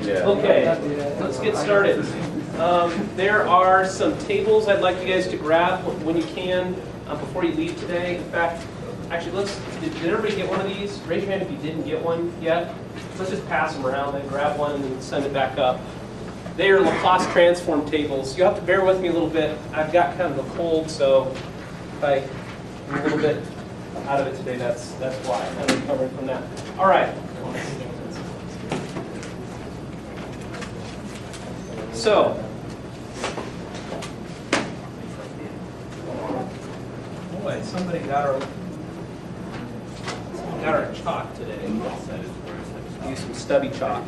Okay, let's get started. There are some tables I'd like you guys to grab when you can before you leave today. In fact, actually, did everybody get one of these? Raise your hand if you didn't get one yet. Let's just pass them around, then grab one and then send it back up. They are Laplace transform tables. You'll have to bear with me a little bit. I've got kind of a cold, so if I'm a little bit out of it today, that's why. I'm recovering from that. All right. So, boy, somebody got our chalk today. Use some stubby chalk.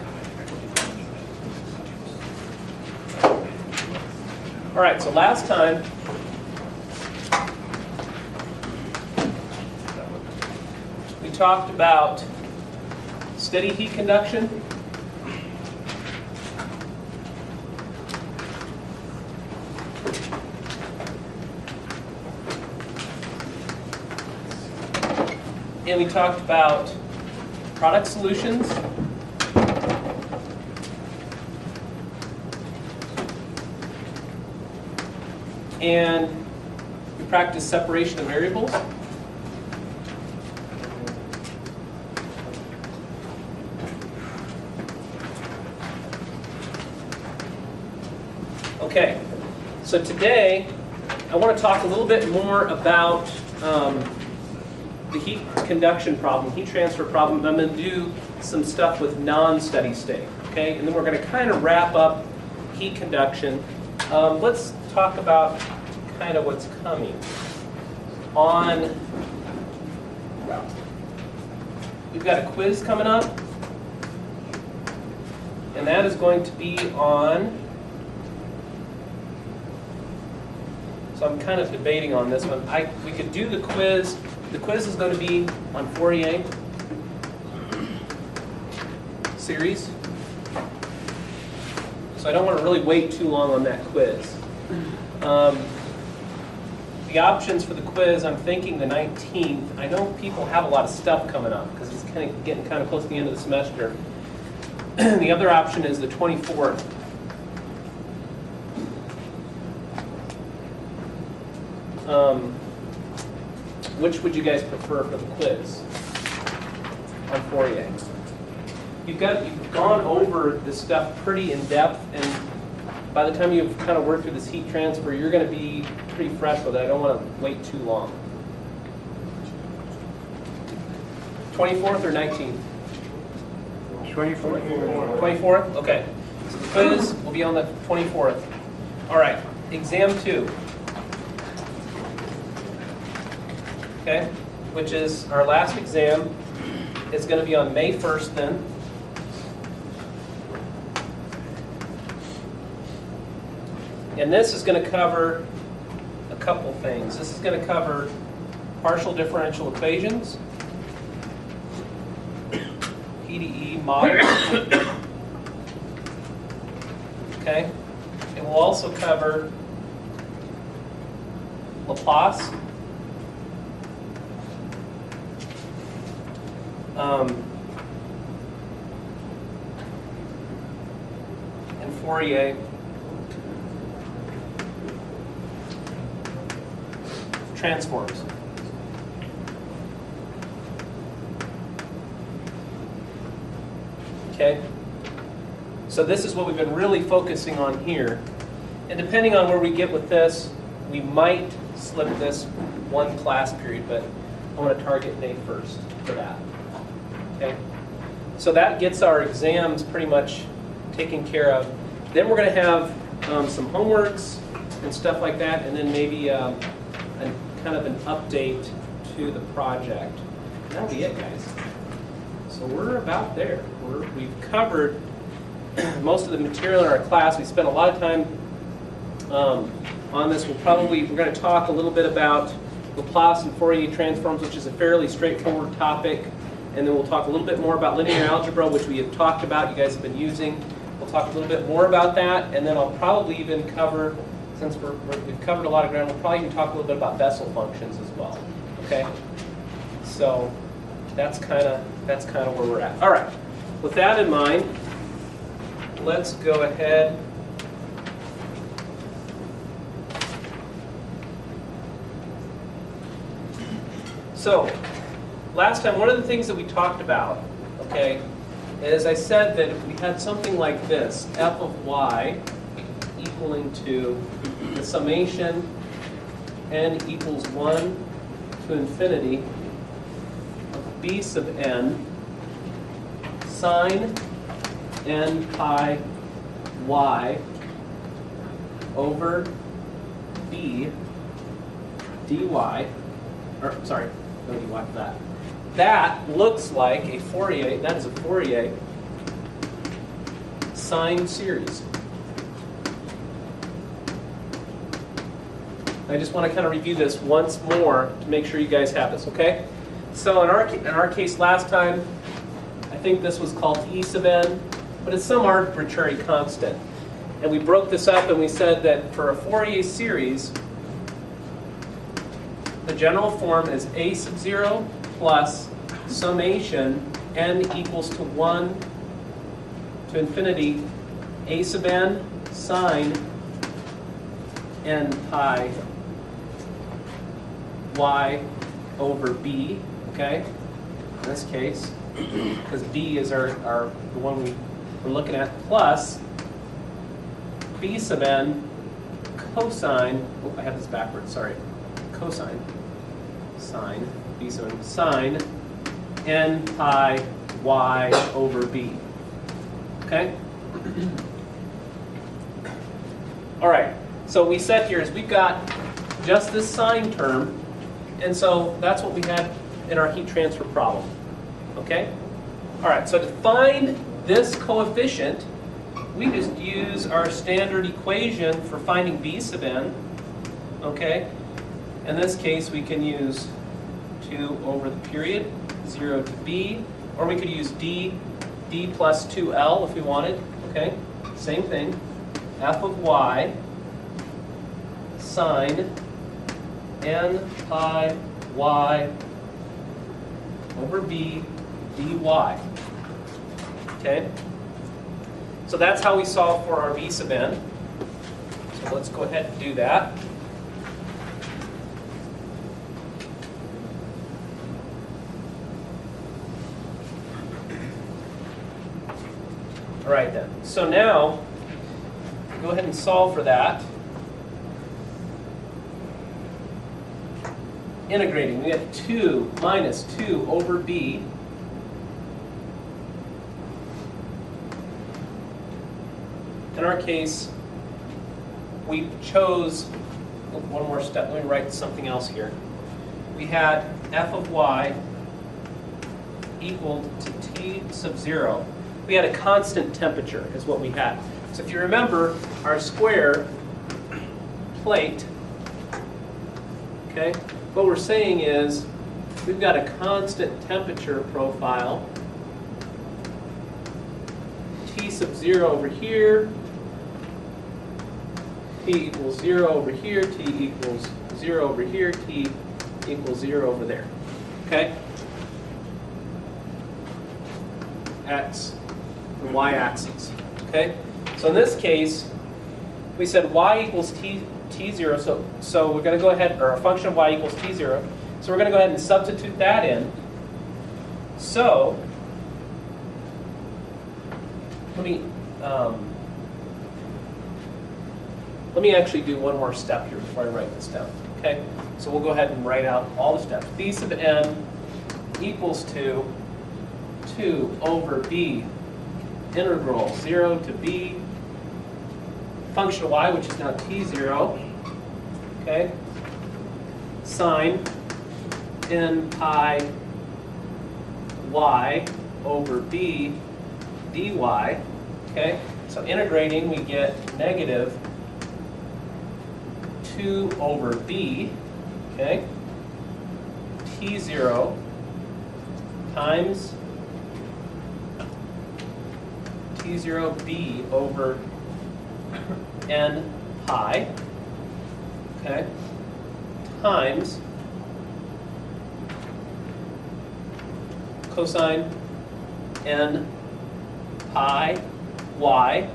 All right, so last time we talked about steady heat conduction. And we talked about product solutions. And we practiced separation of variables. Okay, so today I want to talk a little bit more about the heat conduction problem, heat transfer problem. I'm going to do some stuff with non-steady state, okay? And then we're going to kind of wrap up heat conduction. Let's talk about kind of what's coming on. We've got a quiz coming up, and that is going to be on. So I'm kind of debating on this one. We could do the quiz. The quiz is going to be on Fourier series. So I don't want to really wait too long on that quiz. The options for the quiz, I'm thinking the 19th. I know people have a lot of stuff coming up because it's getting kind of close to the end of the semester. The other option is the 24th. Which would you guys prefer for the quiz on Fourier? You've gone over this stuff pretty in depth, and by the time you've kind of worked through this heat transfer, you're going to be pretty fresh with it. I don't want to wait too long. 24th or 19th? 24th. 24th? Okay. So the quiz will be on the 24th. All right. Exam 2. Okay, which is our last exam. It's going to be on May 1st then. And this is going to cover a couple things. This is going to cover partial differential equations, PDE models. Okay, it will also cover Laplace. And Fourier. Transforms. Okay? So this is what we've been really focusing on here. And depending on where we get with this, we might slip this one class period, but I want to target May 1st for that. Okay? So that gets our exams pretty much taken care of. Then we're going to have some homeworks and stuff like that, and then maybe kind of an update to the project. And that'll be it, guys. So we're about there. We've covered most of the material in our class. We spent a lot of time on this. We're going to talk a little bit about Laplace and Fourier transforms, which is a fairly straightforward topic. And then we'll talk a little bit more about linear algebra, which we have talked about, you guys have been using. We'll talk a little bit more about that, and then I'll probably even cover, since we've covered a lot of ground, we'll probably even talk a little bit about Bessel functions as well. Okay? So that's kind of where we're at. All right. With that in mind, let's go ahead so last time, one of the things that we talked about, okay, is I said that if we had something like this, f of y equaling to the summation n equals 1 to infinity of b sub n sine n pi y over b dy, or sorry, no dy for that. That looks like a Fourier, that is a Fourier sine series. I just want to kind of review this once more to make sure you guys have this, okay? So in our case last time, I think this was called e sub n, but it's some arbitrary constant. And we broke this up and we said that for a Fourier series, the general form is a sub 0 plus summation n equals to 1 to infinity a sub n sine n pi y over b, okay, in this case, because b is the one we're looking at, plus b sub n cosine, oh, I have this backwards, sorry, cosine, sine, b sub n, sine n pi y over b, okay? All right, so what we said here is we've got just this sine term, and so that's what we had in our heat transfer problem, okay? All right, so to find this coefficient, we just use our standard equation for finding b sub n, okay? In this case, we can use 2 over the period, 0 to b, or we could use d plus 2l if we wanted, okay? Same thing, f of y sine n pi y over b dy, okay? So that's how we solve for our b sub n. So let's go ahead and do that. All right then, so now go ahead and solve for that. Integrating, we have 2 minus 2 over b in our case, we chose one more step. Let me write something else here. We had f of y equal to T sub 0. We had a constant temperature is what we had. So if you remember our square plate, okay, what we're saying is we've got a constant temperature profile, T sub 0 over here, T equals 0 over here, T equals 0 over here, T equals 0 over there. Okay? X and y axes. Okay? So in this case, we said y equals t0, so we're going to go ahead, or a function of y equals t0, so we're going to go ahead and substitute that in. So, let me actually do one more step here before I write this down. Okay? So we'll go ahead and write out all the steps. B sub n equals to 2 over b integral 0 to b function of y, which is now t0, okay, sine n pi y over b dy, okay? So integrating, we get negative 2 over b, okay, t0 times t0b over n pi, okay, times cosine n pi y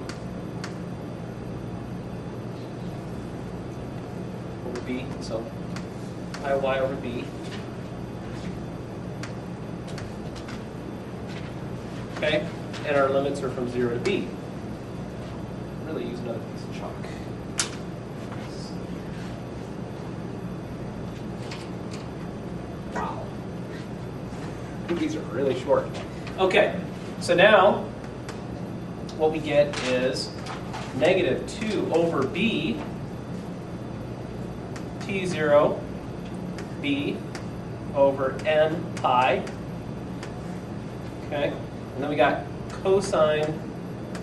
over b, so pi y over b. Okay, and our limits are from 0 to b. Really use another piece of chalk. Wow. These are really short. Okay, so now what we get is negative 2 over b t0 b over n pi. Okay, and then we got cosine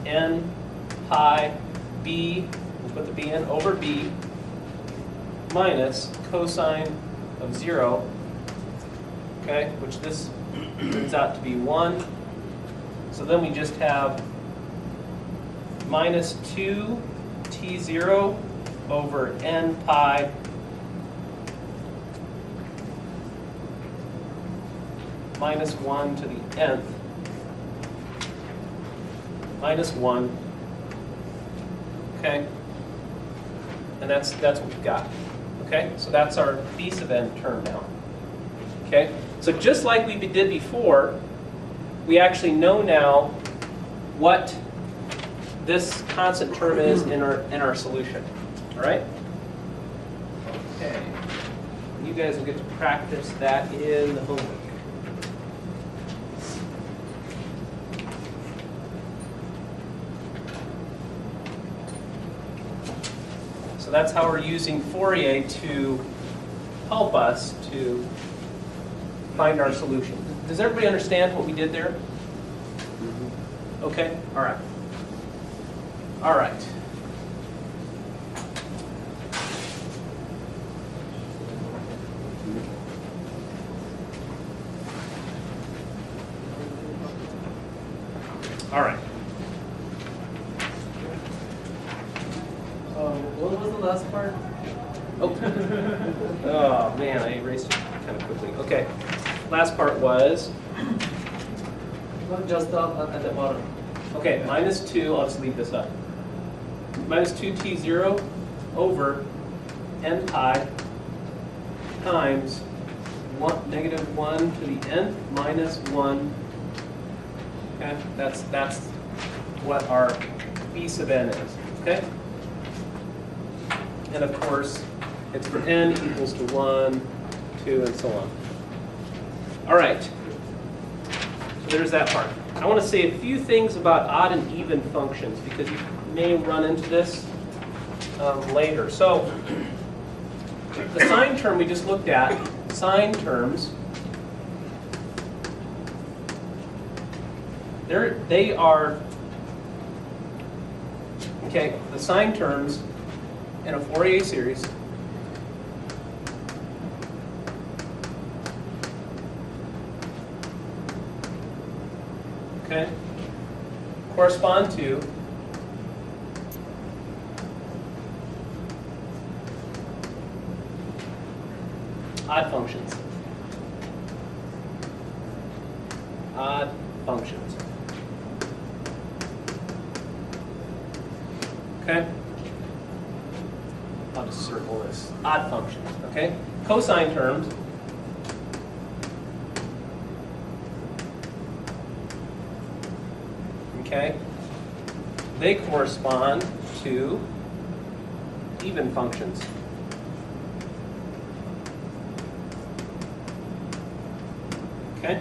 n pi b, we'll put the b in, over b minus cosine of 0, okay, which this turns out to be 1. So then we just have minus 2 t0 over n pi minus 1 to the nth minus 1. Okay, and that's what we've got. Okay, so that's our b sub n term now. Okay, so just like we did before, we actually know now what this constant term is in our solution. All right. Okay, you guys will get to practice that in the homework. So that's how we're using Fourier to help us to find our solution. Does everybody understand what we did there? Okay, all right. All right. All right. What was the last part? Oh. Oh man, I erased it kind of quickly. Okay. Last part was, Not just at the bottom. okay, minus 2, I'll just leave this up. Minus 2t0 over n pi times negative 1 to the nth minus 1. Okay, that's what our b sub n is. Okay? And of course, it's for n equals to 1, 2, and so on. All right. So there's that part. I want to say a few things about odd and even functions because you may run into this later. So the sine term we just looked at, sine terms, they are, okay, the sine terms in a Fourier series okay, correspond to odd functions. Odd functions. Okay? I'll just circle this. Odd functions, okay? Cosine terms. Okay? They correspond to even functions. Okay?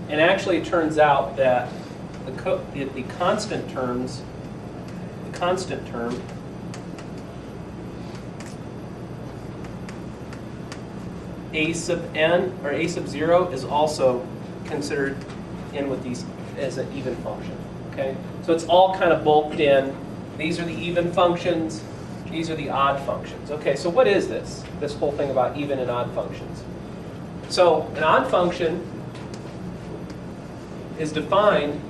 And actually it turns out that the constant terms, the constant term a sub n or a sub 0 is also considered in with these as an even function. Okay? So it's all kind of bulked in. These are the even functions. These are the odd functions. Okay, so what is this? This whole thing about even and odd functions. So an odd function is defined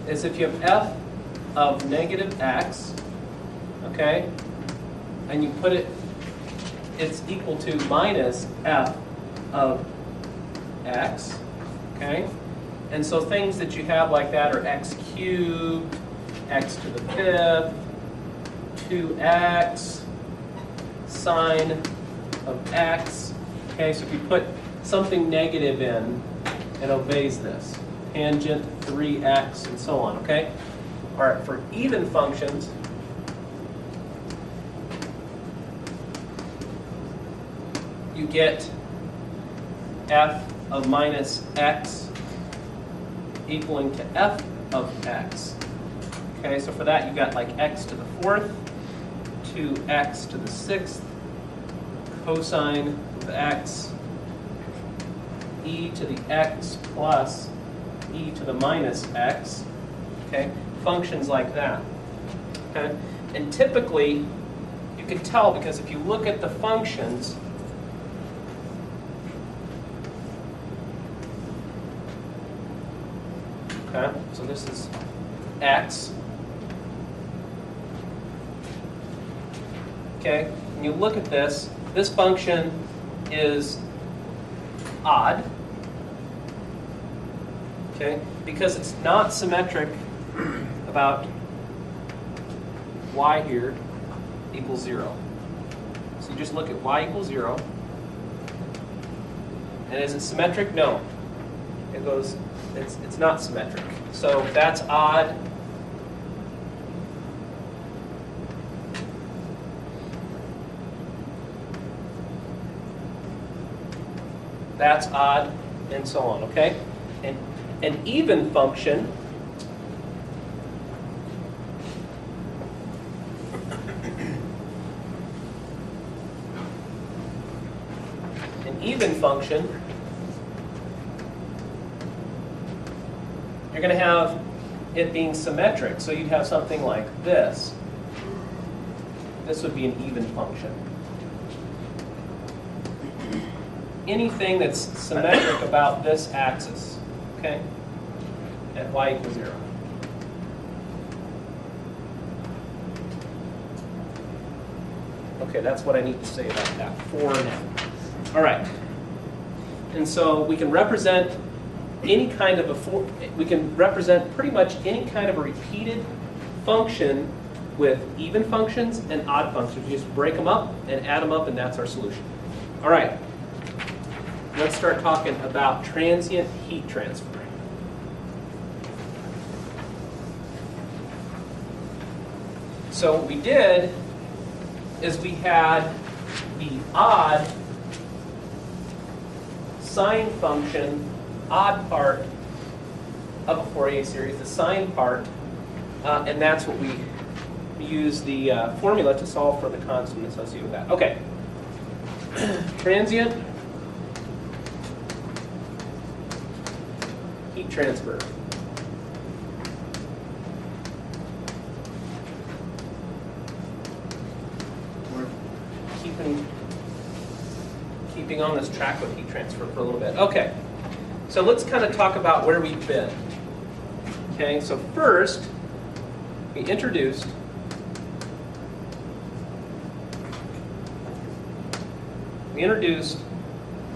as if you have f of negative x, okay, and you put it, it's equal to minus f of x, okay, And so things that you have like that are x cubed, x to the fifth, 2x, sine of x. Okay, so if you put something negative in, it obeys this. Tangent 3x and so on, okay? All right, for even functions, you get f of minus x equaling to f of x. Okay, so for that you got like x to the fourth, 2x to the sixth, cosine of x, e to the x plus e to the minus x. Okay, functions like that. Okay, and typically you can tell because if you look at the functions, okay, so this is x. Okay, when you look at this function is odd. Okay, because it's not symmetric about y here equals 0. So you just look at y equals 0. And is it symmetric? No. It goes, it's not symmetric. So that's odd. That's odd, and so on, okay? And an even function you're going to have it being symmetric. So you'd have something like this. This would be an even function. Anything that's symmetric about this axis, okay, at y equals 0. Okay, that's what I need to say about that for now. All right. And so we can represent any kind of we can represent pretty much any kind of a repeated function with even functions and odd functions. You just break them up and add them up, and that's our solution. All right. Let's start talking about transient heat transfer. So what we did is we had the odd sine function, odd part of a Fourier series, the sine part, and that's what we use the formula to solve for the constant associated with that. Okay. Transient heat transfer. We're keeping on this track with heat transfer for a little bit. Okay, so let's kind of talk about where we've been. Okay, so first we introduced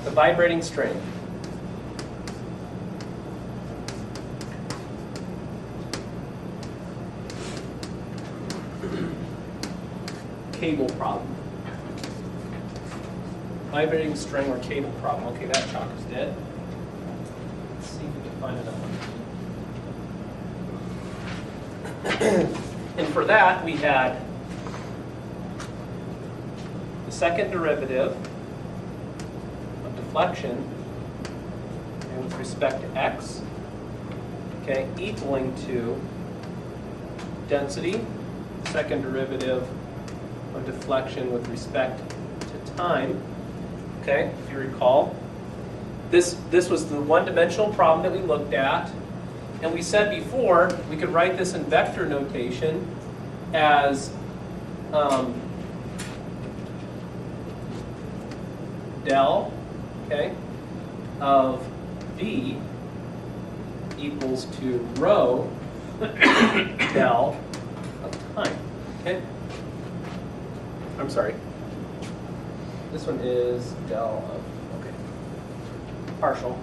the vibrating string. Cable problem. Vibrating string or cable problem. Okay, that chalk is dead. Let's see if we can find another one. And for that, we had the second derivative of deflection and with respect to x, okay, equaling to density, second derivative of deflection with respect to time. Okay, if you recall, this was the one-dimensional problem that we looked at, and we said before we could write this in vector notation as del, okay, of v equals to rho del of time. Okay. I'm sorry. This one is del of, okay, partial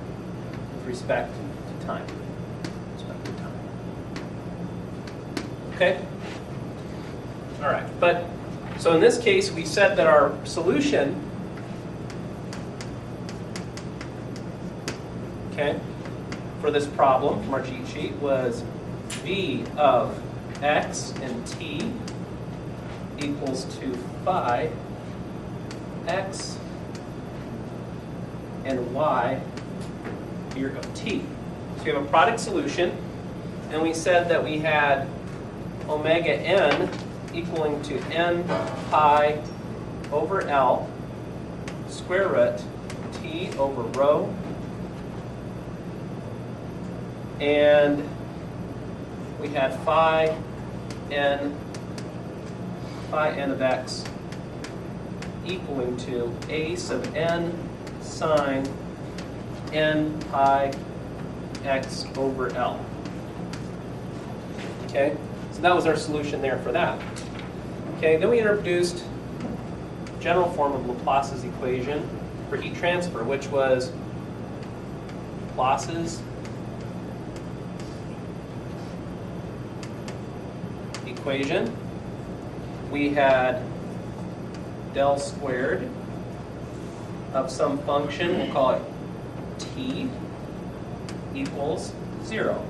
with respect to time. Okay? All right, but so in this case, we said that our solution, okay, for this problem from our cheat sheet was v of x and t equals to phi x and y here of t. So we have a product solution, and we said that we had omega n equaling to n pi over L square root t over rho, and we had phi n of x equaling to a sub n sine n pi x over L. Okay, so that was our solution there for that. Okay, then we introduced general form of Laplace's equation for heat transfer, which was Laplace's equation. We had del squared of some function, we'll call it t, equals 0,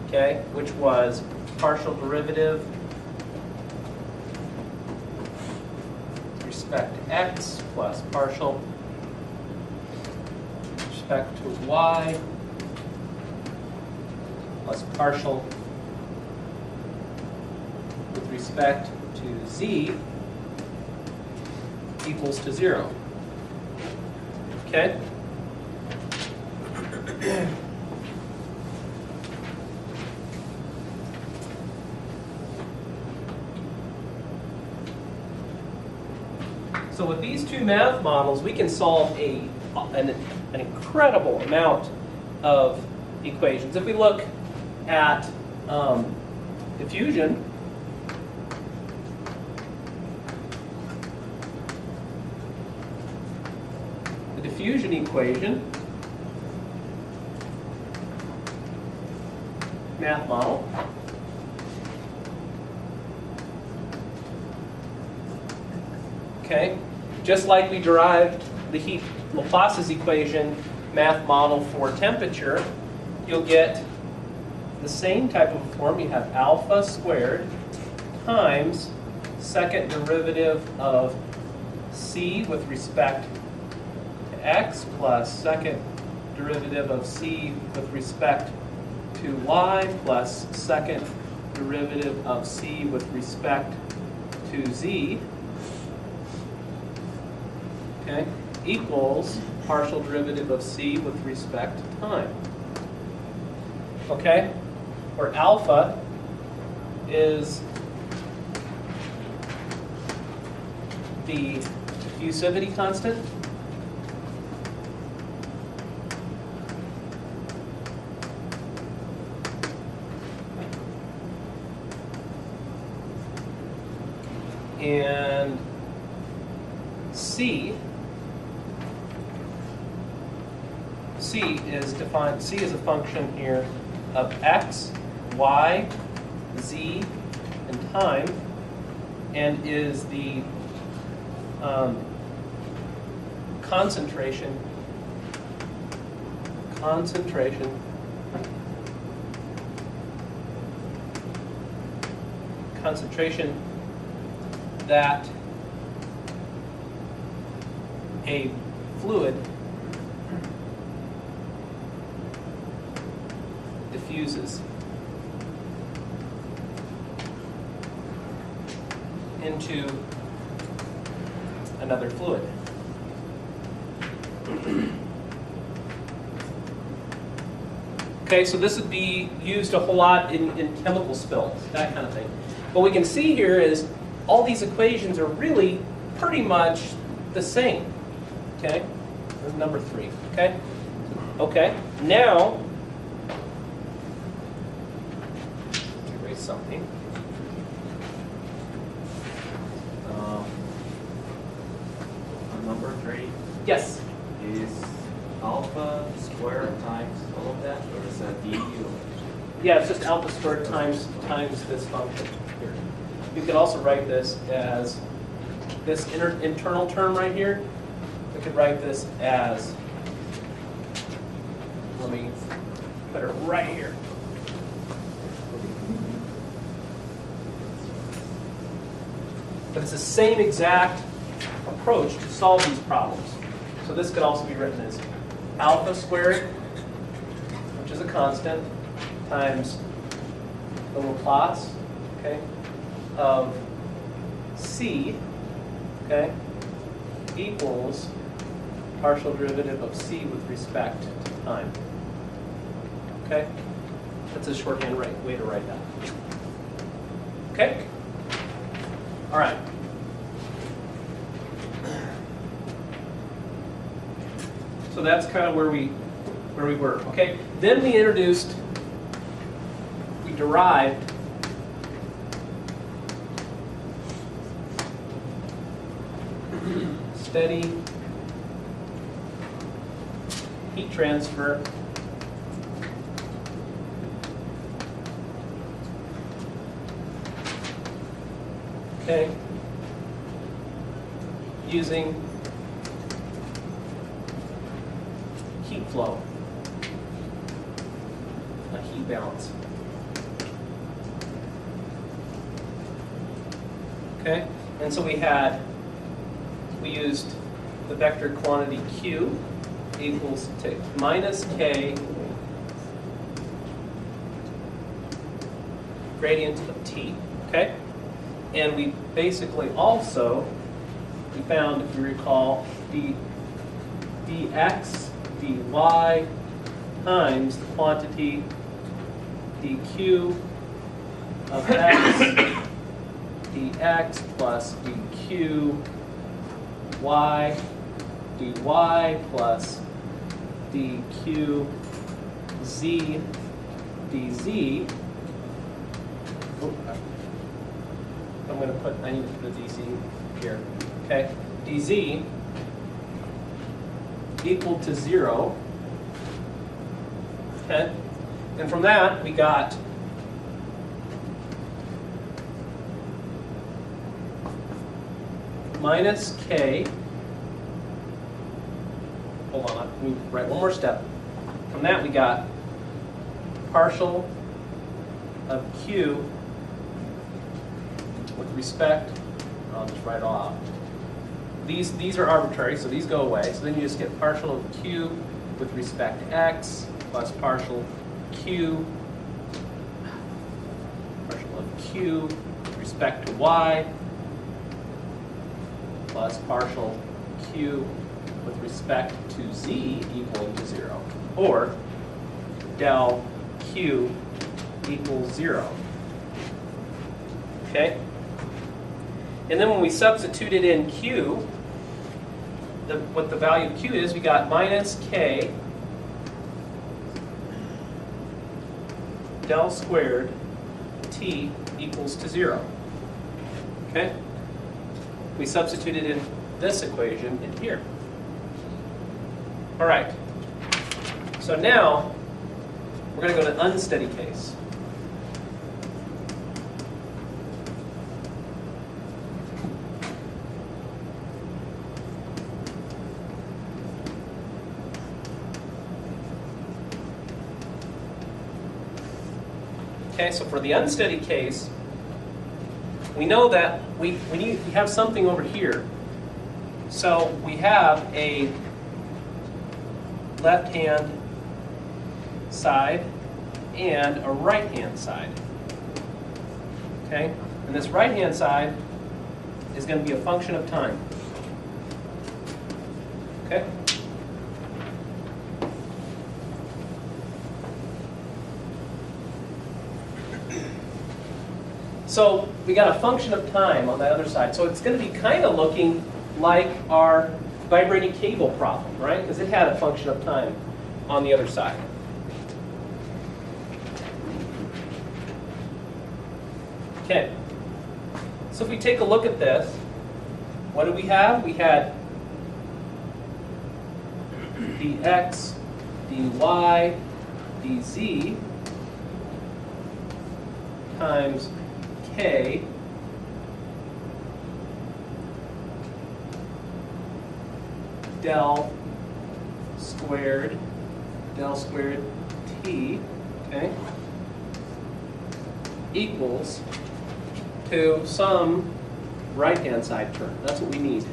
okay, which was partial derivative with respect to x plus partial with respect to y plus partial with respect to z equals to 0. Okay? So with these two math models, we can solve an incredible amount of equations. If we look at diffusion, the diffusion equation, math model, okay, just like we derived the heat Laplace's equation math model for temperature, you'll get the same type of form. You have alpha squared times second derivative of c with respect to x plus second derivative of c with respect to y plus second derivative of c with respect to z, okay, equals partial derivative of c with respect to time. Okay? Where alpha is the diffusivity constant, and C is defined, C is a function here of x, y, z, and time, and is the concentration that a fluid diffuses into another fluid. Okay, so this would be used a whole lot in chemical spills, that kind of thing. What we can see here is all these equations are really pretty much the same. Okay, there's number 3. Okay, okay. Now, erase something. Number 3 Yes. is alpha squared times all of that, or is that d? Yeah, it's just alpha squared times this function here. You could also write this as this internal term right here. We could write this as, let me put it right here. But it's the same exact approach to solve these problems. So this could also be written as alpha squared, which is a constant, times the Laplace, okay, of C, okay, equals partial derivative of C with respect to time. Okay? That's a shorthand way to write that. Okay? All right. So that's kind of where we were. Okay? Then we derived steady heat transfer okay, using heat flow, a heat balance. Okay, and so we used the vector quantity Q equals to minus K gradient of T, okay? And we basically also, we found, if you recall, dx, dy times the quantity dq of x dx plus dq y dy plus dq z dz. I need to put the dz here. Okay, dz equal to 0. Okay, and from that we got minus k. Hold on, let me write one more step. From that we got partial of q with respect, I'll just write it all out. These are arbitrary, so these go away. So then you just get partial of q with respect to x plus partial of q with respect to y plus partial q with respect to z equaling to 0, or del q equals 0. Okay? And then when we substituted in q, what the value of q is, we got minus k del squared t equals to 0. Okay? We substituted in this equation in here. All right. So now we're going to go to unsteady case. Okay, so for the unsteady case, we know that we have something over here. So we have a left-hand side and a right-hand side. Okay, and this right-hand side is going to be a function of time. Okay. So we got a function of time on the other side. So it's going to be kind of looking like our vibrating cable problem, right? Because it had a function of time on the other side. Okay. So if we take a look at this, what do we have? We had dx, dy, dz times K del squared T, okay, equals to some right-hand side term. That's what we need.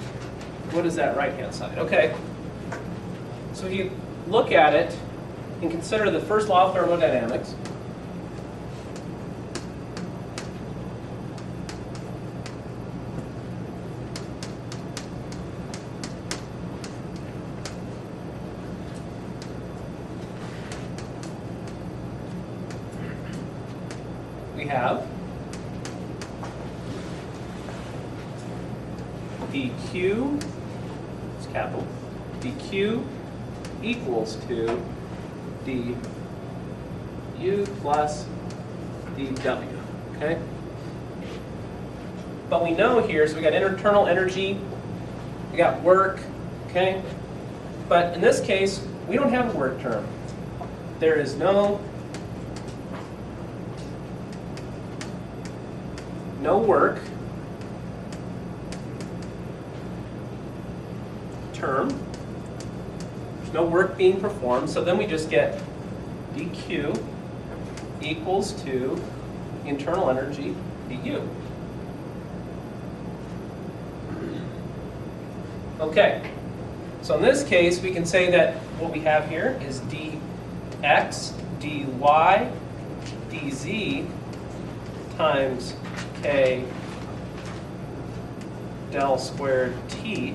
What is that right-hand side? Okay. So if you look at it and consider the first law of thermodynamics, we have dq, it's capital, dq equals to du plus dw, okay? But we know here, so we got internal energy, we got work, okay? But in this case, we don't have a work term. There is no work term. There's no work being performed, so then we just get dq equals to internal energy du. Okay, so in this case, we can say that what we have here is dx, dy, dz times k del squared t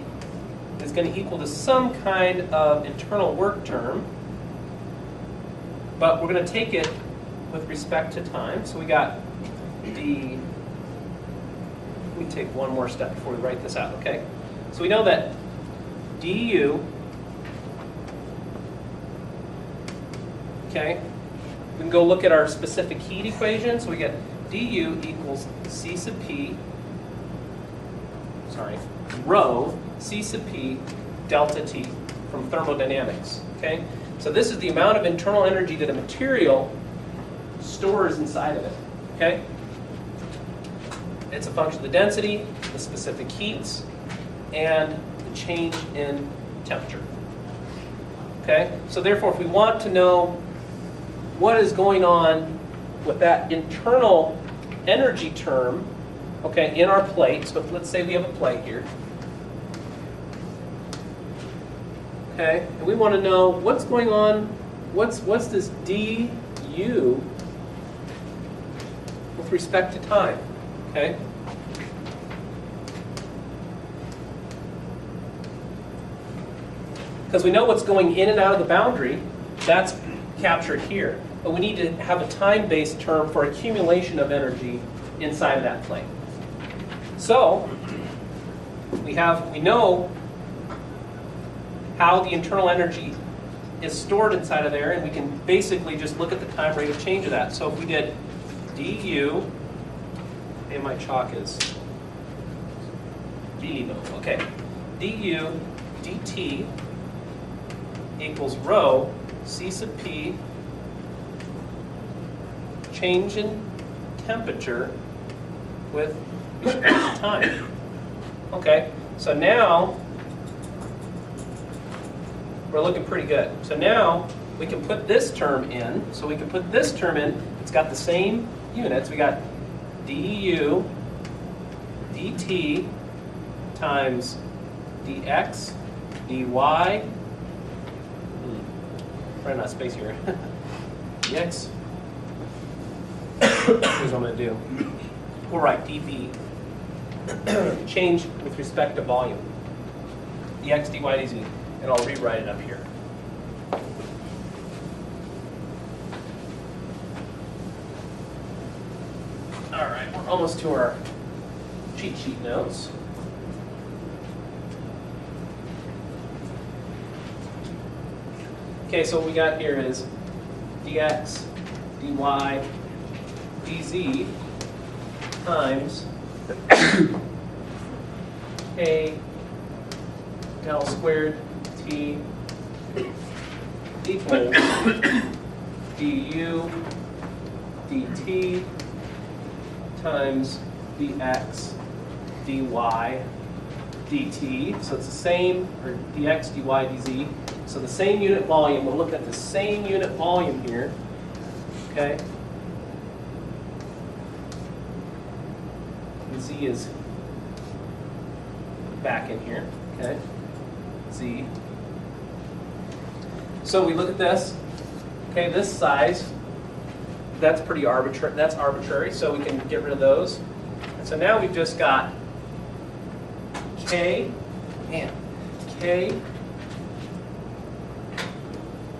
is going to equal to some kind of internal work term, but we're going to take it with respect to time. So we got let me take one more step before we write this out, okay? So we know that du, okay, we can go look at our specific heat equation. So we get du equals C sub P, rho C sub P delta T from thermodynamics, okay? So this is the amount of internal energy that a material stores inside of it, okay? It's a function of the density, the specific heats, and the change in temperature, okay? So therefore, if we want to know what is going on with that internal energy term, okay, in our plate, so let's say we have a plate here, okay, and we want to know what's going on, what's this du with respect to time, okay? Because we know what's going in and out of the boundary, that's captured here. But we need to have a time-based term for accumulation of energy inside of that plate. So we know how the internal energy is stored inside of there, and we can basically just look at the time rate of change of that. So if we did du, and my chalk is really low. Okay, du dt equals rho C sub P change in temperature with respect to time. Okay, so now we're looking pretty good. So now we can put this term in. So we can put this term in. It's got the same units. We got du dt times dx dy. Probably not space here. dx. Here's what I'm going to do. We'll write dv. Change with respect to volume. dx, dy, dz. And I'll rewrite it up here. All right, we're almost to our cheat sheet notes. Okay, so what we got here is dx, dy, dz times k del squared t equals du dt times dx dy dt. So it's the same, or dx, dy, dz. So the same unit volume. We're looking at the same unit volume here. Okay? And z is back in here. Okay? Z. So we look at this. Okay, this size, that's pretty arbitrary. That's arbitrary, so we can get rid of those. And so now we've just got k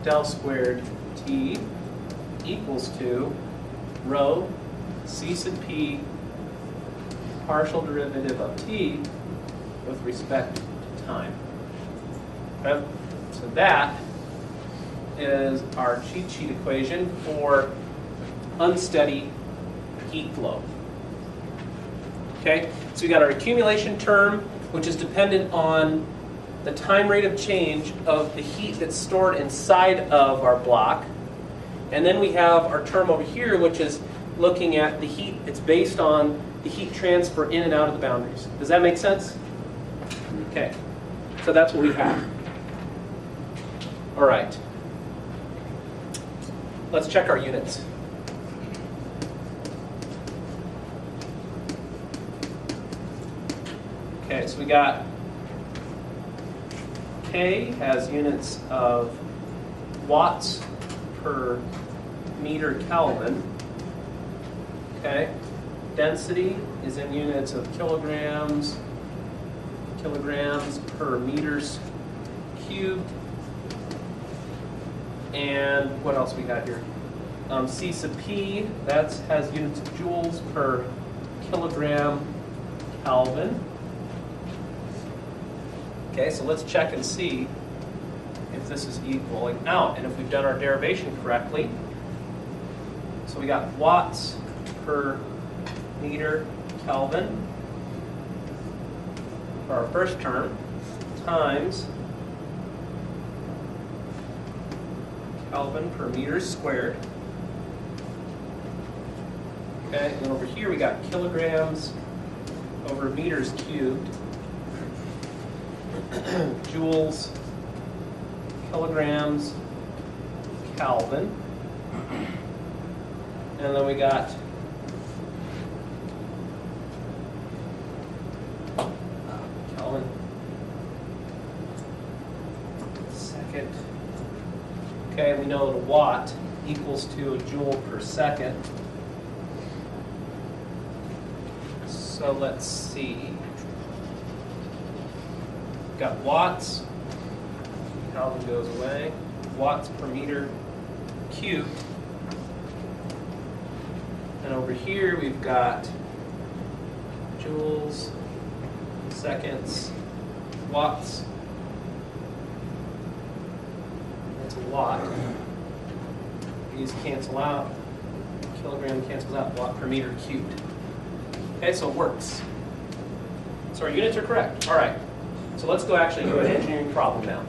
del squared t equals to rho c sub p partial derivative of t with respect to time. Okay? So that is our cheat sheet equation for unsteady heat flow. Okay, so we got our accumulation term, which is dependent on the time rate of change of the heat that's stored inside of our block. And then we have our term over here, which is looking at the heat. It's based on the heat transfer in and out of the boundaries. Does that make sense? Okay, so that's what we have. All right. Let's check our units. Okay, so we got K has units of watts per meter Kelvin. Okay, density is in units of kilograms per meters cubed. And what else we got here? C sub P, that has units of joules per kilogram Kelvin. Okay, so let's check and see if this is equaling out and if we've done our derivation correctly. So we got watts per meter Kelvin for our first term times Kelvin per meter squared. Okay, and then over here we got kilograms over meters cubed. Joules, kilograms, Kelvin. And then we got Kelvin second. Okay, we know that a watt equals to a joule per second. So let's see. Got watts, Kelvin goes away, watts per meter cubed. And over here we've got joules, seconds, watts. That's a watt. These cancel out. Kilogram cancels out. Watt per meter cubed. Okay, so it works. So our units are correct. All right. So let's go actually do an engineering problem now.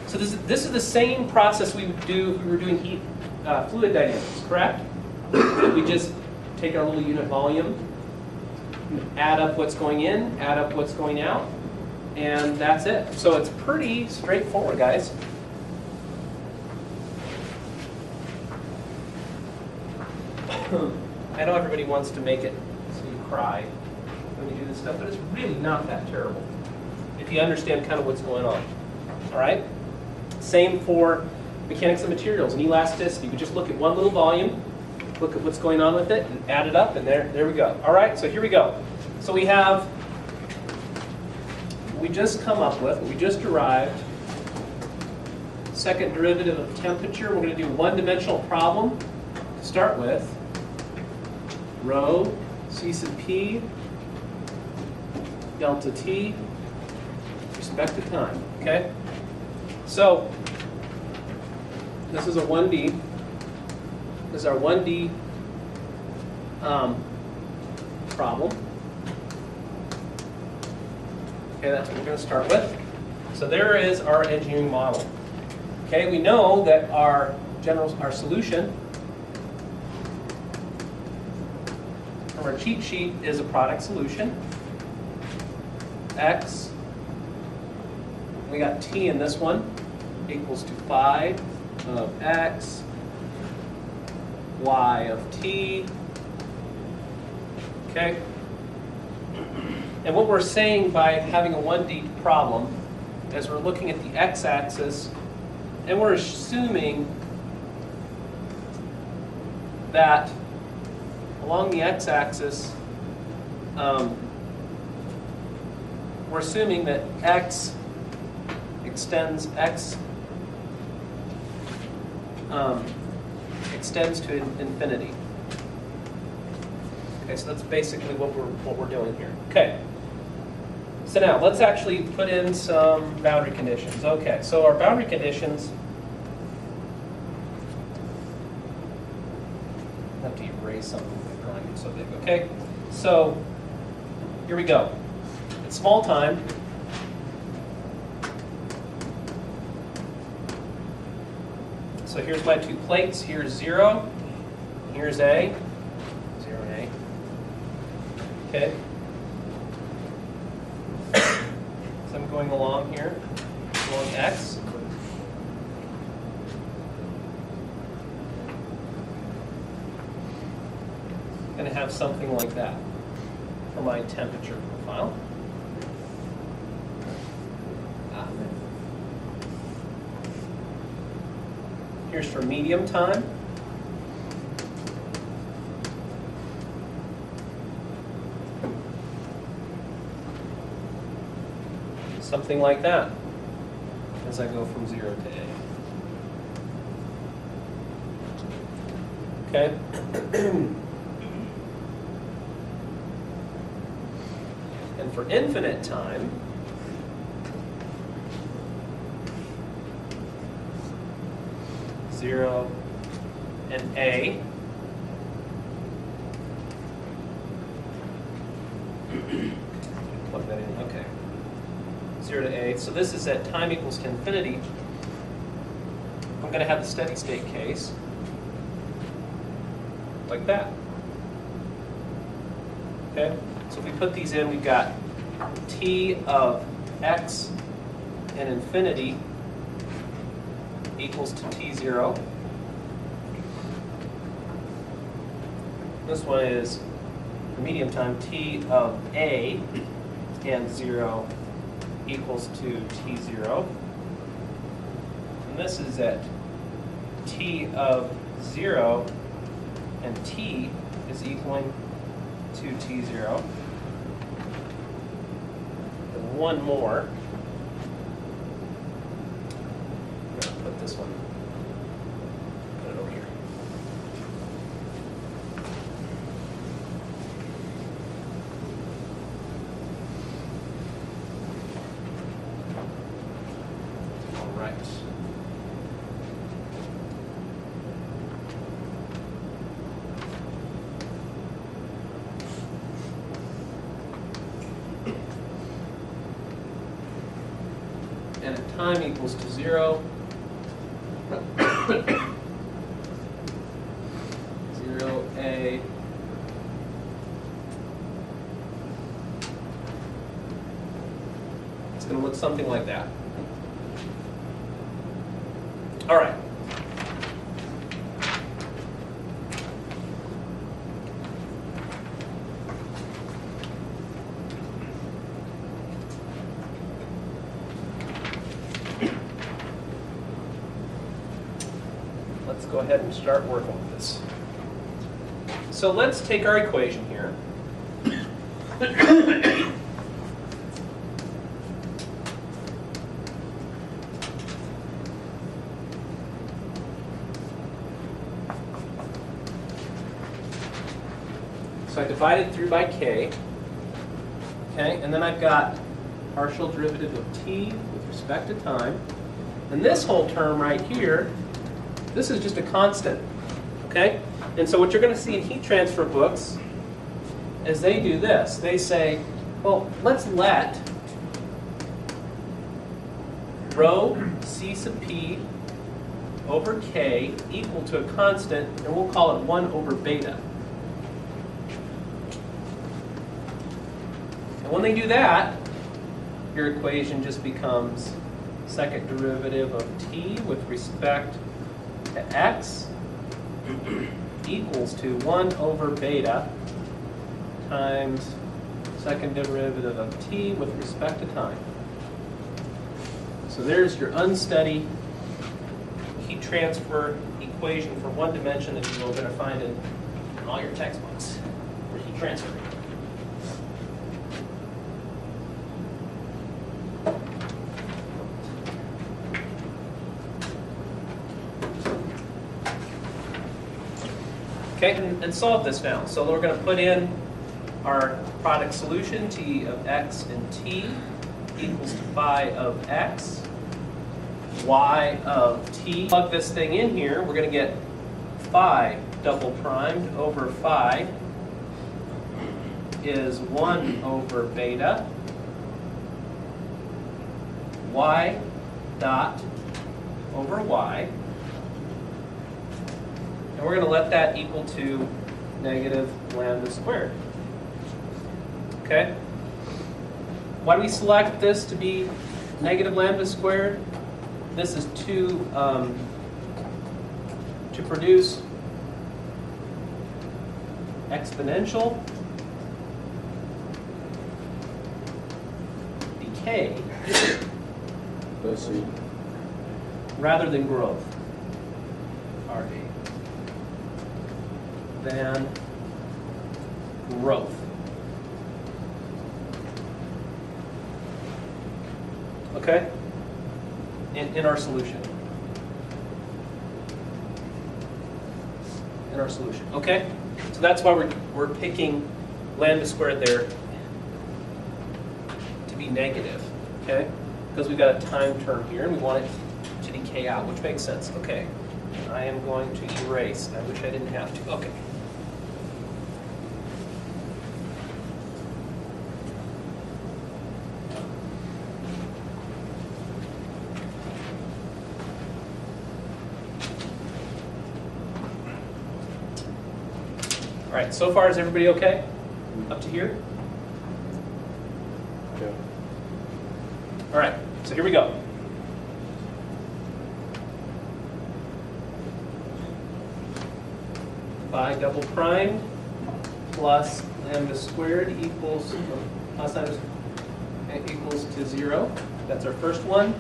So this is the same process we would do if we were doing heat fluid dynamics, correct? We just take our little unit volume, add up what's going in, add up what's going out, and that's it. So it's pretty straightforward, guys. I know everybody wants to make it so you cry when you do this stuff, but it's really not that terrible if you understand kind of what's going on. All right? Same for mechanics of materials and elasticity. We just look at one little volume, look at what's going on with it, and add it up, and there we go. All right, so here we go. So we have, we just come up with, we just derived, second derivative of temperature. We're going to do a one-dimensional problem to start with. Rho C sub P delta T with respect to time. Okay? So this is a 1D. This is our 1D problem. Okay, that's what we're going to start with. So there is our engineering model. Okay, we know that our our solution from our cheat sheet is a product solution. X, we got t in this one, equals to 5 of x, y of t. Okay? And what we're saying by having a 1D problem is we're looking at the x-axis and we're assuming that along the x-axis, we're assuming that x extends to infinity. Okay, so that's basically what we're doing here. Okay. So now let's actually put in some boundary conditions. Okay, so our boundary conditions. I have to erase something by drawing it so big. Okay, so here we go. It's small time. So here's my two plates. Here's 0. Here's A. 0 and A. Okay. So I'm going along here, along X. I'm going to have something like that for my temperature profile. Here's for medium time. Something like that as I go from 0 to A. Okay? And for infinite time, zero and A. Plug that in. Okay. 0 to A. So this is at time equals to infinity. I'm going to have the steady state case like that. Okay? So if we put these in, we've got t of x and infinity equals to t0. This one is for medium time, t of A and 0 equals to t0. And this is at t of 0 and t is equaling to t0. And one more. I'm going to put this one, put it over here. All right. And at time equals to 0, 0A, it's going to look something like that. All right. Let's go ahead and start working with this. So let's take our equation here. So I divided through by k. Okay, and then I've got partial derivative of t with respect to time. And this whole term right here, this is just a constant, okay? And so what you're going to see in heat transfer books is they do this. They say, well, let's let rho C sub p over k equal to a constant, and we'll call it 1 over beta. And when they do that, your equation just becomes second derivative of t with respect to x equals to 1 over beta times second derivative of t with respect to time. So there's your unsteady heat transfer equation for one dimension that you're going to find in all your textbooks for heat transfer. Okay, and solve this now. So we're going to put in our product solution, t of x and t equals to phi of x, y of t. Plug this thing in here, we're going to get phi double primed over phi is 1 over beta y dot over y. And we're going to let that equal to negative lambda squared. Okay? Why do we select this to be negative lambda squared? This is to produce exponential decay rather than growth. RD. Than growth. Okay? In our solution. In our solution. Okay? So that's why we're picking lambda squared there to be negative. Okay? Because we've got a time term here and we want it to decay out, which makes sense. Okay. I am going to erase. I wish I didn't have to. Okay. All right, so far is everybody okay? Up to here? Yeah. All right, so here we go. Phi double primed plus lambda squared equals, equals to 0. That's our first one.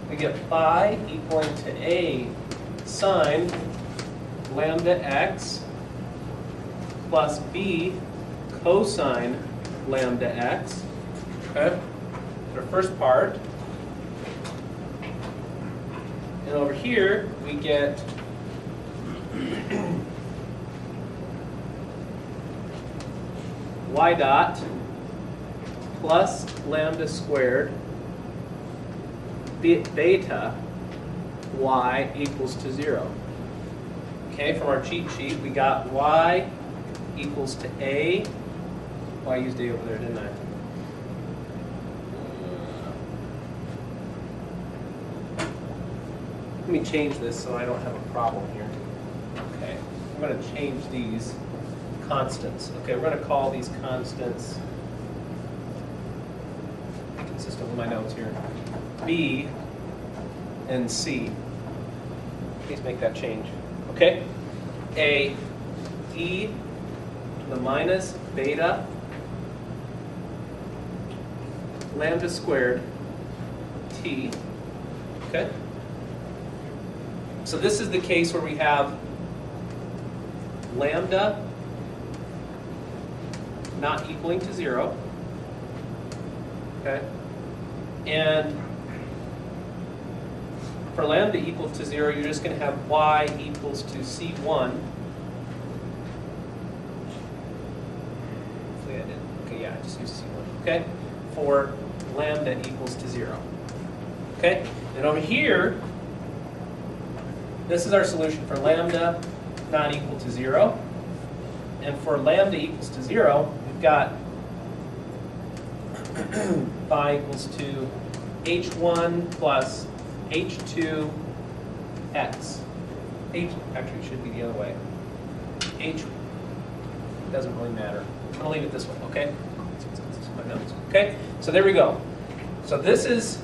We get phi equaling to a sine lambda x plus b cosine lambda x. Okay, our first part. And over here we get y dot plus lambda squared beta y equals to 0. Okay, from our cheat sheet we got y equals to a. Well, I used a over there, didn't I? Let me change this so I don't have a problem here. Okay, I'm going to change these constants. Okay, we're going to call these constants, be consistent with my notes here, B and C. Please make that change. Okay, a e to the minus beta lambda squared t. Okay, so this is the case where we have lambda not equaling to 0. Okay, and for lambda equals to 0, you're just going to have y equals to c1. Hopefully I did. Okay, yeah, I just used c1. Okay, for lambda equals to 0. Okay, and over here, this is our solution for lambda not equal to 0. And for lambda equals to 0, we've got phi equals to h1 plus h2 x. H, actually, it should be the other way. H doesn't really matter. I'm going to leave it this way, okay? My notes. Okay, so there we go. So that's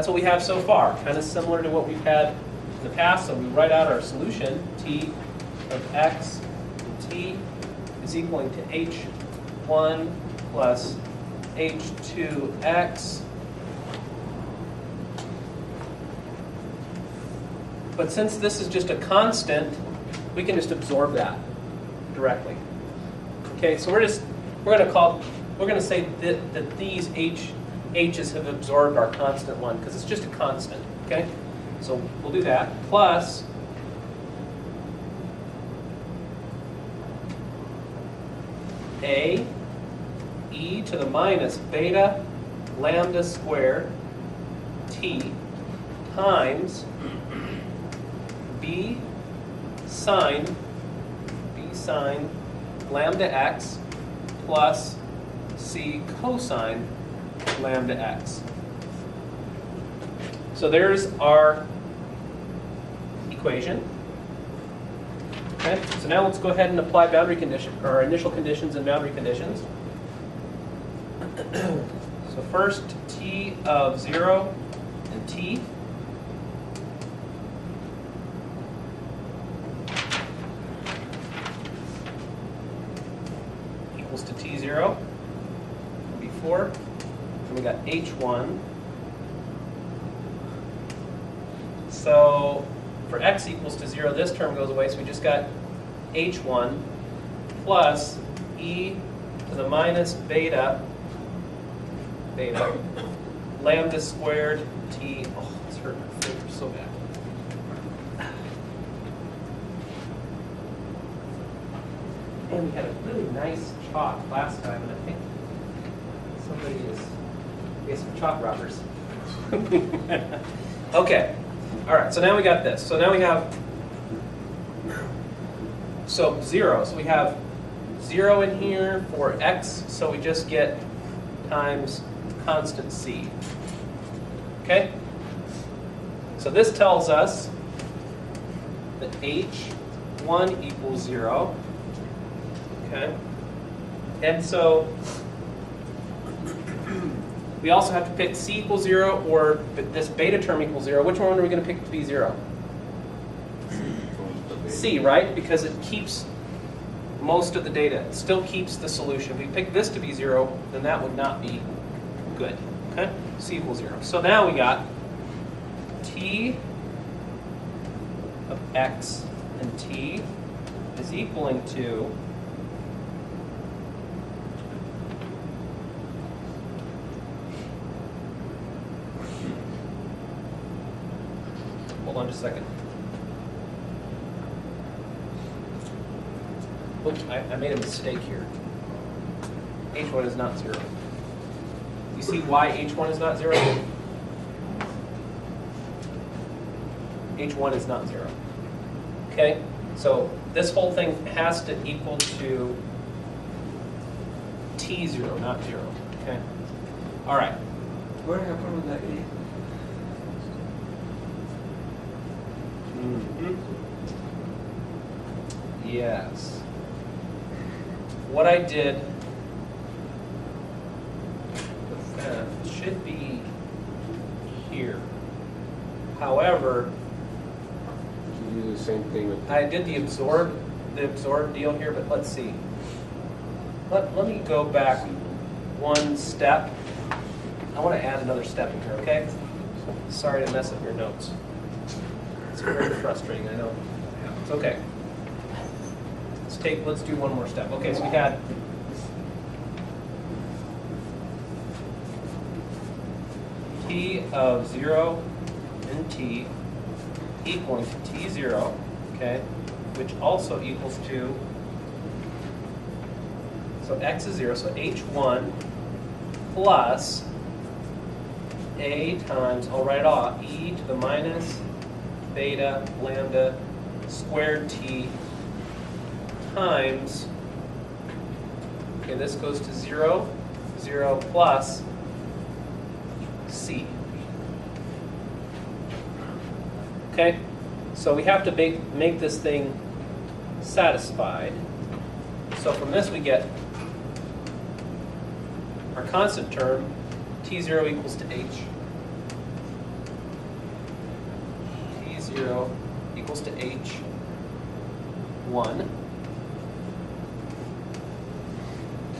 what we have so far, kind of similar to what we've had in the past. So we write out our solution, t of x and t is equaling to h1 plus h2x. But since this is just a constant, we can just absorb that directly. Okay, so we're going to say that these h's have absorbed our constant one because it's just a constant. Okay, so we'll do that. Plus a e to the minus beta lambda squared t times b sine lambda x plus c cosine lambda x. So there's our equation. Okay, so now let's go ahead and apply boundary condition, or initial conditions and boundary conditions. So first, t of 0 and t. Equals to t0 before. And we got h1. So for x equals to 0, this term goes away, so we just got h1 plus e to the minus beta lambda squared t. Oh, it's hurting my fingers so bad. And we had a really nice chalk last time, and I think somebody we have some chalk robbers. Okay. All right, so now we got this. So now we have, 0. So we have 0 in here for x, so we just get times constant c. Okay? So this tells us that h1 equals 0. Okay? And so we also have to pick c equals 0 or this beta term equals 0. Which one are we going to pick to be 0? C, right? Because it keeps most of the data. It still keeps the solution. If we pick this to be 0, then that would not be good. Okay? C equals 0. So now we got t of x and t is equaling to hold on just a second. Oops, I made a mistake here. H1 is not 0. You see why H1 is not 0? H1 is not 0. Okay? So this whole thing has to equal to T0, not 0. Okay? All right. What happened with that E? Yes. What I did with that should be here. However, You do the same thing with I did the absorb deal here, but let's see. Let me go back one step. I want to add another step in here, okay? Sorry to mess up your notes. It's very frustrating, I know. It's okay. Let's do one more step. Okay, so we had t of 0 and t equaling to t0, okay, which also equals to, so x is 0, so h1 plus a times, I'll write it off, e to the minus beta lambda squared t times, okay, this goes to 0, 0 plus c. Okay? So we have to make this thing satisfied. So from this we get our constant term, t0 equals to h. T0 equals to h1.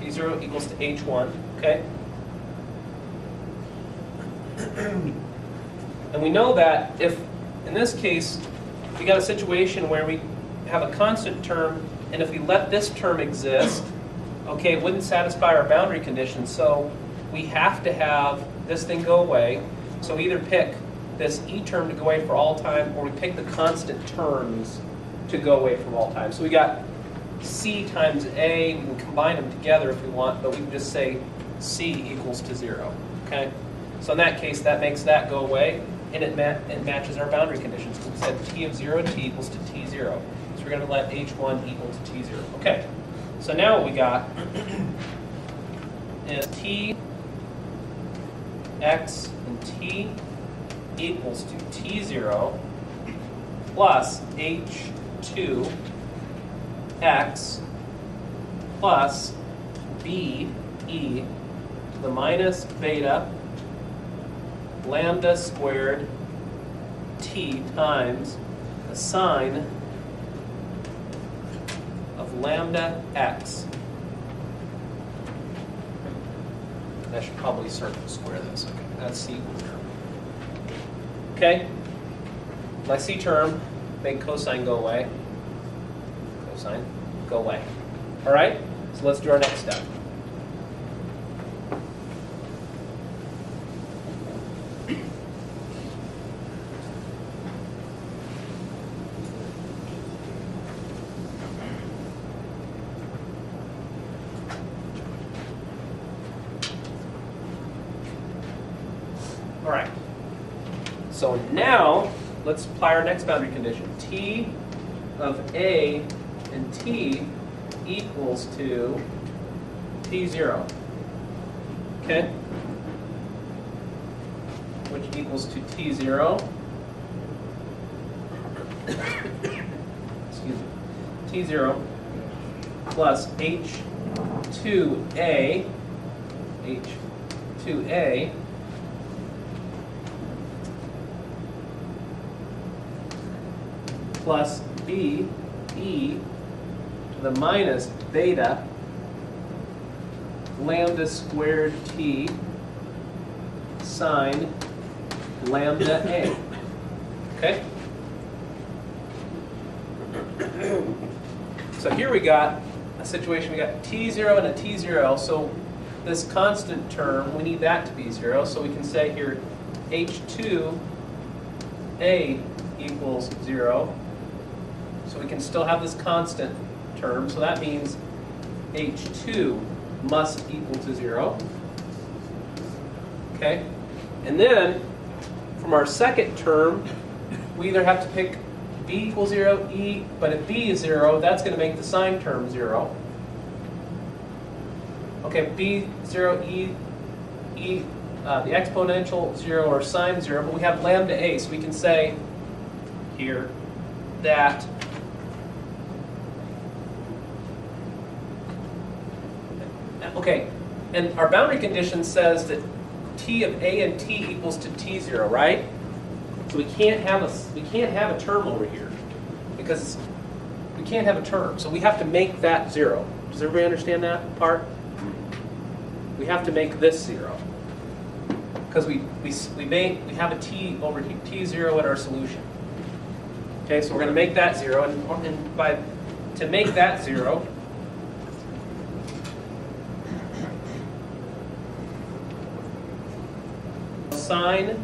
T0 equals to h1, okay? And we know that if, in this case, we got a situation where we have a constant term, and if we let this term exist, okay, it wouldn't satisfy our boundary condition, so we have to have this thing go away. So we either pick this e term to go away for all time, or we pick the constant terms to go away from all time. So we got c times a, we can combine them together if we want, but we can just say c equals to 0, okay? So in that case, that makes that go away, and it matches our boundary conditions. We said t of 0, t equals to t0. So we're going to let h1 equal to t0. Okay, so now what we got is t, x, and t equals to t0 plus h2 x plus b e to the minus beta lambda squared t times the sine of lambda x. I should probably circle square this. Okay, that's c term. Okay, my c term, make cosine go away. Cosine go away. All right, so let's do our next step. All right, so now let's apply our next boundary condition. T of A and T equals to T0, okay? Which equals to T0, excuse me, T0 plus H2A, H2A plus B E to the minus beta lambda squared T sine lambda A. Okay? So here we got a situation, we got T0 and a T0, so this constant term, we need that to be 0, so we can say here H2A equals 0. So we can still have this constant term, so that means H2 must equal to 0. Okay? And then, from our second term, we either have to pick B equals 0, E, but if B is 0, that's going to make the sine term 0. Okay, B 0, E, the exponential 0 or sine 0, but we have lambda A, so we can say here that okay, and our boundary condition says that T of A and T equals to T0, right? So we can't have a term over here because we can't have a term. So we have to make that 0. Does everybody understand that part? We have to make this 0 because we have a T over here, T0 at our solution. Okay, so we're going to make that 0, and to make that 0. Sine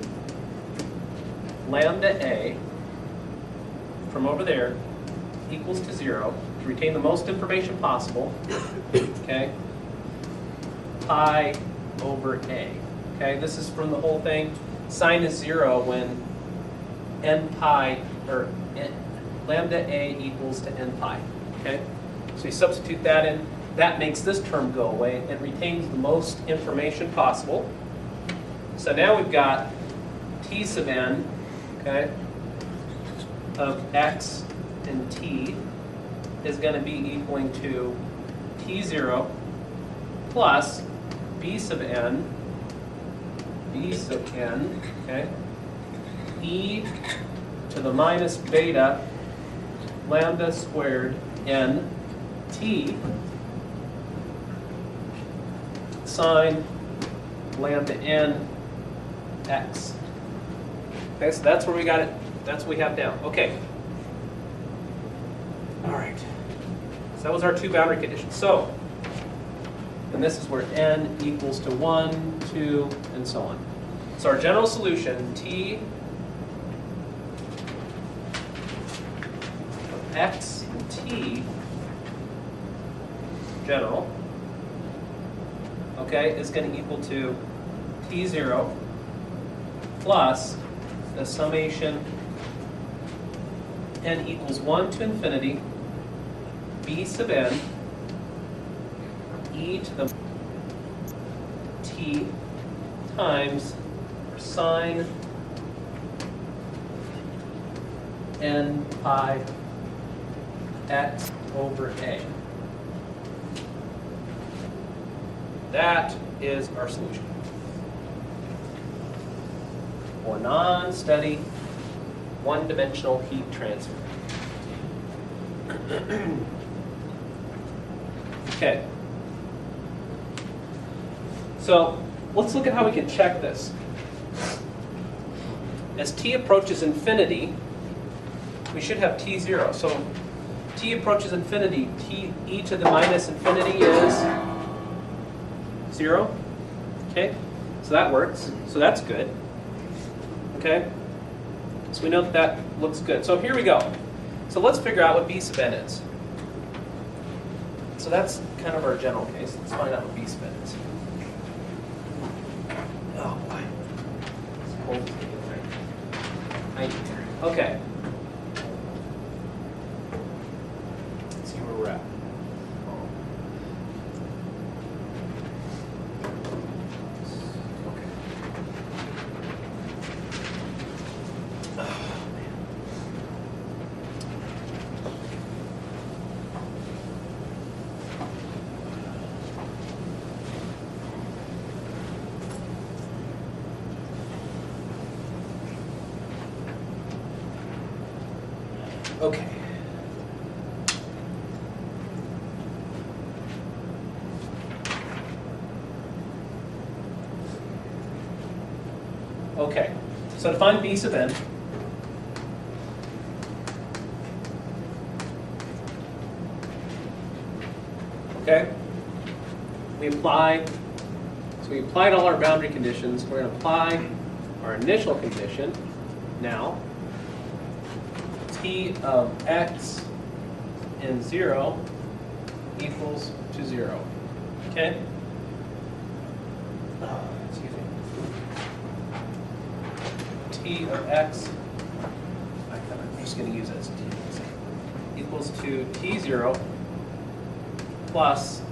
lambda A from over there equals to 0 to retain the most information possible. Okay, pi over A. Okay, this is from the whole thing. Sine is 0 when n pi or lambda A equals to n pi. Okay, so you substitute that in. That makes this term go away and retains the most information possible. So now we've got T sub n, okay, of x and t is going to be equaling to t0 plus b sub n, okay, e to the minus beta lambda squared n t sine lambda n x. Okay, so that's where we got it. That's what we have down. Okay. All right. So that was our two boundary conditions. So, and this is where n equals to 1, 2, and so on. So our general solution, t of x and t, general, okay, is going to equal to t0 plus the summation n equals 1 to infinity b sub n e to the t times sine n pi x over a. That is our solution for non-steady one-dimensional heat transfer. Okay. So let's look at how we can check this. As t approaches infinity, we should have t0. So t approaches infinity, e to the minus infinity is 0. Okay, so that works. So that's good. Okay, so we know that that looks good. So here we go. So let's figure out what b sub n is. So that's kind of our general case. Let's find out what b sub n is. Oh boy. It's cold. Okay. Let's see where we're at. Okay. Okay. So to find b sub n, okay, we applied all our boundary conditions. We're going to apply our initial condition now. T of x and 0 equals to 0. Okay? Excuse me. T of x, I'm just going to use it as t, equals to t0 plus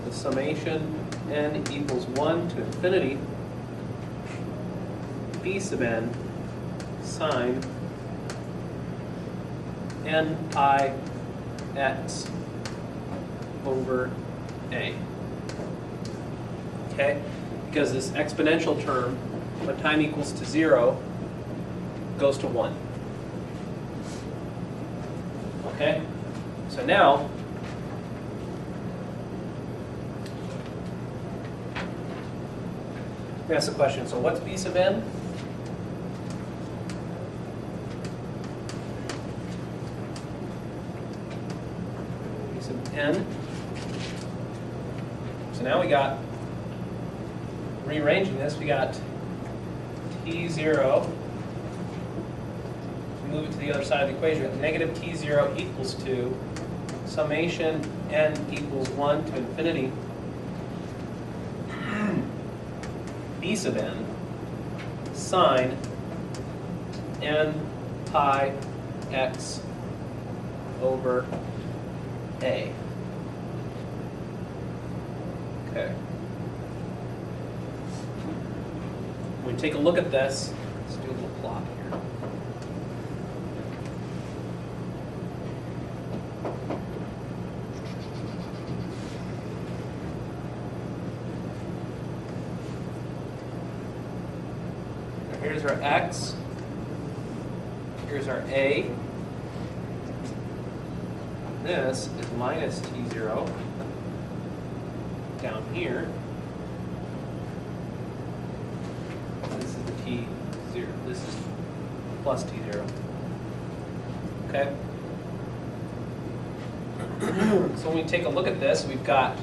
the summation n equals 1 to infinity b sub n sine n pi x over a. Okay? Because this exponential term, when time equals to 0, goes to 1. Okay? So now, let me ask the question. So what's b sub n? N. So now we got, rearranging this, we got t0, move it to the other side of the equation, we got negative t0 equals to summation n equals 1 to infinity b sub n sine n pi x over a. Okay. When we take a look at this, let's do a little plot here. here's our x. Here's our a. This is minus T0 down here. This is the T0. This is plus T0. Okay? So when we take a look at this, we've got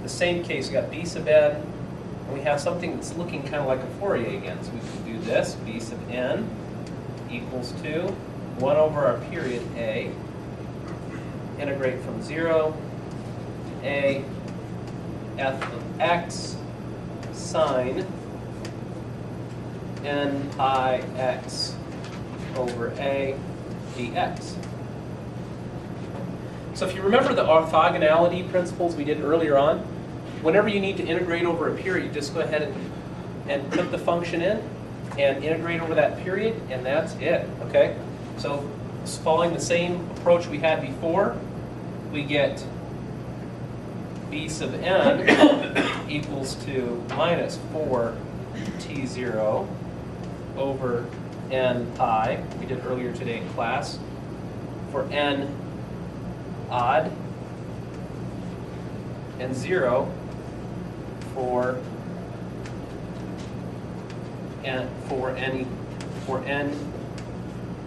the same case. We've got b sub n, and we have something that's looking kind of like a Fourier again. So we can do this, b sub n equals to 1 over our period a, integrate from 0 to a, f of x sine n pi x over a dx. So if you remember the orthogonality principles we did earlier on, whenever you need to integrate over a period, you just go ahead and put the function in and integrate over that period, and that's it, okay? So following the same approach we had before, we get b sub n equals to minus 4 T0 over n pi, we did earlier today in class, for n odd, and 0 for n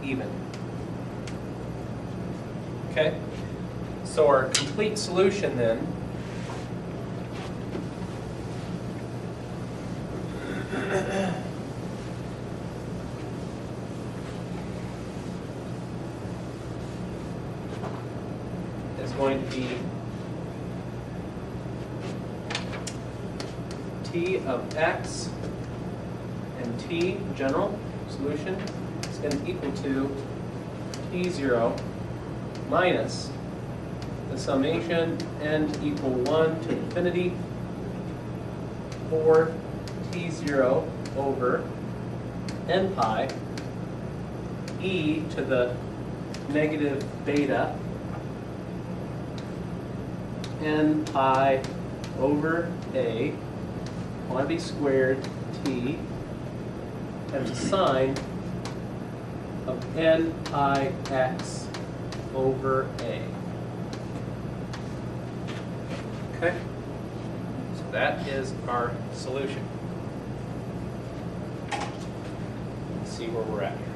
even. Okay? So our complete solution then is going to be t of x and t, general solution, is going to equal to T0 minus the summation n to equal 1 to infinity for T0 over n pi e to the negative beta n pi over a quantity squared t times the sine of n pi x over a. Okay? So that is our solution. Let's see where we're at here.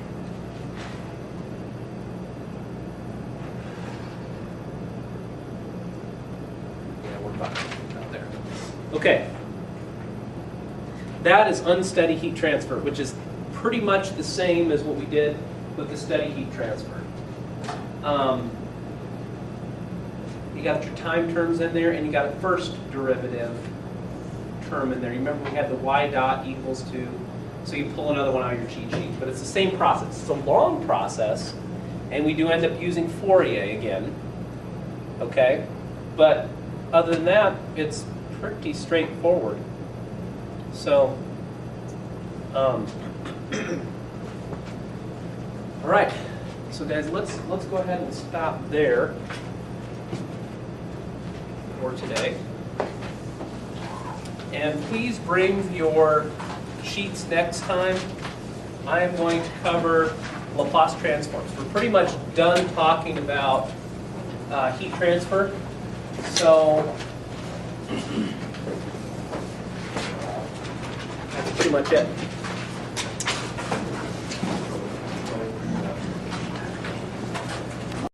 Yeah, we're about there. Okay. That is unsteady heat transfer, which is pretty much the same as what we did with the steady heat transfer. You got your time terms in there, and you got a first derivative term in there. You remember we had the y dot equals to, so you pull another one out of your cheat sheet. But it's the same process. It's a long process, and we do end up using Fourier again. Okay? But other than that, it's pretty straightforward. So, all right. So guys, let's go ahead and stop there for today. And please bring your sheets next time. I am going to cover Laplace transforms. We're pretty much done talking about heat transfer. So that's pretty much it.